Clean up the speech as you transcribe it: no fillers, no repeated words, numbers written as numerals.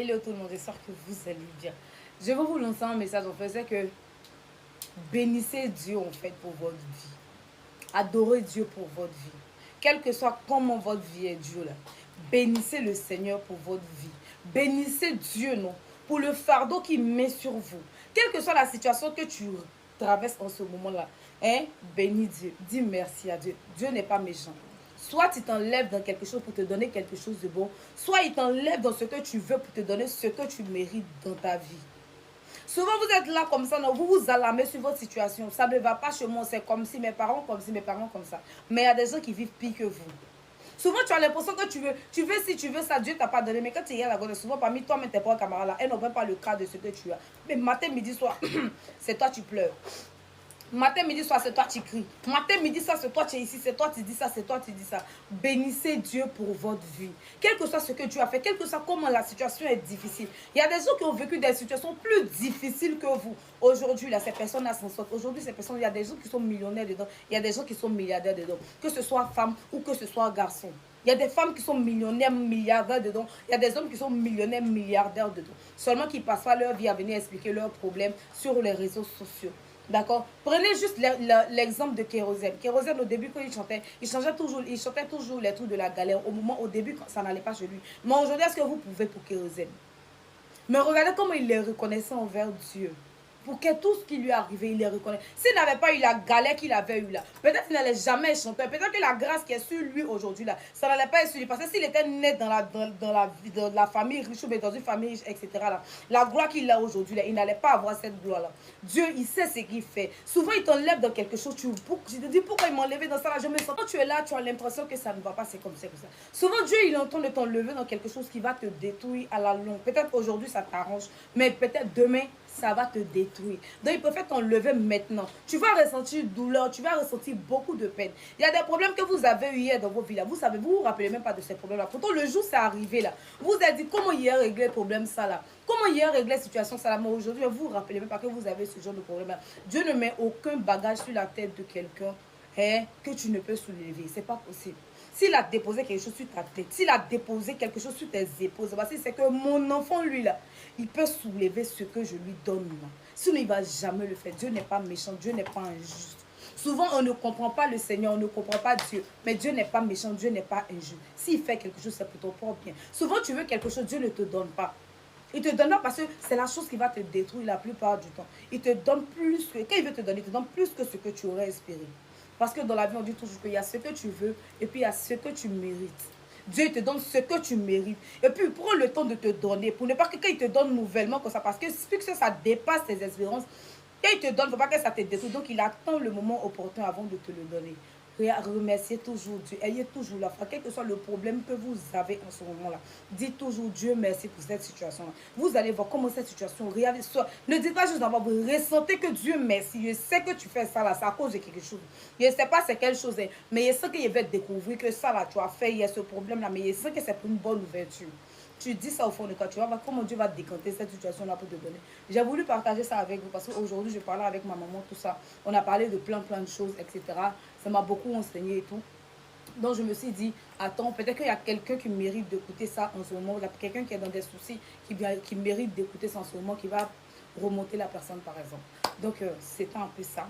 Hello tout le monde, j'espère que vous allez bien. Je vais vous lancer un message en fait, c'est que bénissez Dieu en fait pour votre vie. Adorez Dieu pour votre vie. Quel que soit comment votre vie est Dieu là. Bénissez le Seigneur pour votre vie. Bénissez Dieu non pour le fardeau qu'il met sur vous. Quelle que soit la situation que tu traverses en ce moment-là, hein, bénis Dieu. Dis merci à Dieu. Dieu n'est pas méchant. Soit il t'enlève dans quelque chose pour te donner quelque chose de bon, soit il t'enlève dans ce que tu veux pour te donner ce que tu mérites dans ta vie. Souvent, vous êtes là comme ça, non, vous vous alarmez sur votre situation. Ça ne va pas chez moi, c'est comme si mes parents, comme si mes parents, comme ça. Mais il y a des gens qui vivent pire que vous. Souvent, tu as l'impression que tu veux si tu veux ça, Dieu t'a pas donné. Mais quand tu es là, souvent parmi toi, mais tes propres camarades là, elles n'ont même pas le cas de ce que tu as. Mais matin, midi, soir, c'est toi tu pleures. Matin, midi, soir, c'est toi tu cries. Matin, midi, soir, c'est toi tu es ici, c'est toi tu dis ça, c'est toi tu dis ça. Bénissez Dieu pour votre vie. Quel que soit ce que tu as fait, quel que soit comment la situation est difficile. Il y a des gens qui ont vécu des situations plus difficiles que vous. Aujourd'hui, là, ces personnes-là s'en sortent. Aujourd'hui, ces personnes, il y a des gens qui sont millionnaires dedans. Il y a des gens qui sont milliardaires dedans. Que ce soit femme ou que ce soit garçon. Il y a des femmes qui sont millionnaires, milliardaires dedans. Il y a des hommes qui sont millionnaires, milliardaires dedans. Seulement qu'ils passent pas leur vie à venir expliquer leurs problèmes sur les réseaux sociaux. D'accord. Prenez juste l'exemple de Kérosène. Kérosène, au début, quand il chantait toujours les trucs de la galère. Au début, quand ça n'allait pas chez lui. Mais aujourd'hui, est-ce que vous pouvez pour Kérosène? Mais regardez comment il est reconnaissant envers Dieu. Pour que tout ce qui lui est arrivé, il les reconnaît. S'il n'avait pas eu la galère qu'il avait eue là, peut-être qu'il n'allait jamais chanter. Peut-être que la grâce qui est sur lui aujourd'hui là, ça n'allait pas être sur lui. Parce que s'il était né dans la famille riche ou dans une famille riche, etc. Là, la gloire qu'il a aujourd'hui là, il n'allait pas avoir cette gloire là. Dieu, il sait ce qu'il fait. Souvent, il t'enlève dans quelque chose. Je te dis pourquoi il m'a enlevé dans ça là. Je me sens. Quand tu es là, tu as l'impression que ça ne va pas. C'est comme ça. Souvent, Dieu, il entend de t'enlever dans quelque chose qui va te détruire à la longue. Peut-être aujourd'hui, ça t'arrange. Mais peut-être demain, ça va te détruire. Donc, il préfère t'enlever maintenant. Tu vas ressentir douleur, tu vas ressentir beaucoup de peine. Il y a des problèmes que vous avez eu hier dans vos vies là. Vous savez, vous rappelez même pas de ces problèmes là. Pourtant, le jour c'est arrivé là. Vous vous êtes dit, comment hier régler le problème ça là? Comment hier régler la situation ça là? Mais aujourd'hui, vous vous rappelez même pas que vous avez ce genre de problème là. Dieu ne met aucun bagage sur la tête de quelqu'un que tu ne peux soulever. C'est pas possible. S'il a déposé quelque chose sur ta tête, s'il a déposé quelque chose sur tes épaules, c'est que mon enfant, lui, là, il peut soulever ce que je lui donne. Là. Sinon, il ne va jamais le faire. Dieu n'est pas méchant, Dieu n'est pas injuste. Souvent, on ne comprend pas le Seigneur, on ne comprend pas Dieu. Mais Dieu n'est pas méchant, Dieu n'est pas injuste. S'il fait quelque chose, c'est pour ton propre bien. Souvent, tu veux quelque chose, Dieu ne te donne pas. Il te donne pas parce que c'est la chose qui va te détruire la plupart du temps. Il te donne plus que, quand il veut te donner, il te donne plus que ce que tu aurais espéré. Parce que dans la vie, on dit toujours qu'il y a ce que tu veux et puis il y a ce que tu mérites. Dieu te donne ce que tu mérites. Et puis, prends le temps de te donner pour ne pas que quand il te donne nouvellement comme ça, parce que puisque ça dépasse tes espérances, quand il te donne, il ne faut pas que ça te détruise. Donc, il attend le moment opportun avant de te le donner. Remerciez toujours Dieu. Ayez toujours la foi. Quel que soit le problème que vous avez en ce moment-là, dites toujours Dieu merci pour cette situation-là. Vous allez voir comment cette situation réalise. Ne dites pas juste d'avoir, vous ressentez que Dieu merci. Je sais que tu fais ça là, c'est à cause de quelque chose. Je ne sais pas c'est quelle chose, mais je sais qu'il va découvrir que ça là, tu as fait, il y a ce problème-là, mais je sais que c'est pour une bonne ouverture. Tu dis ça au fond de toi, tu vas voir comment Dieu va décanter cette situation-là pour te donner. J'ai voulu partager ça avec vous parce qu'aujourd'hui, je parlais avec ma maman, tout ça. On a parlé de plein de choses, etc. Ça m'a beaucoup enseigné et tout. Donc, je me suis dit, attends, peut-être qu'il y a quelqu'un qui mérite d'écouter ça en ce moment. Il y a quelqu'un qui est dans des soucis, qui mérite d'écouter ça en ce moment, qui va remonter la personne, par exemple. Donc, c'est un peu ça.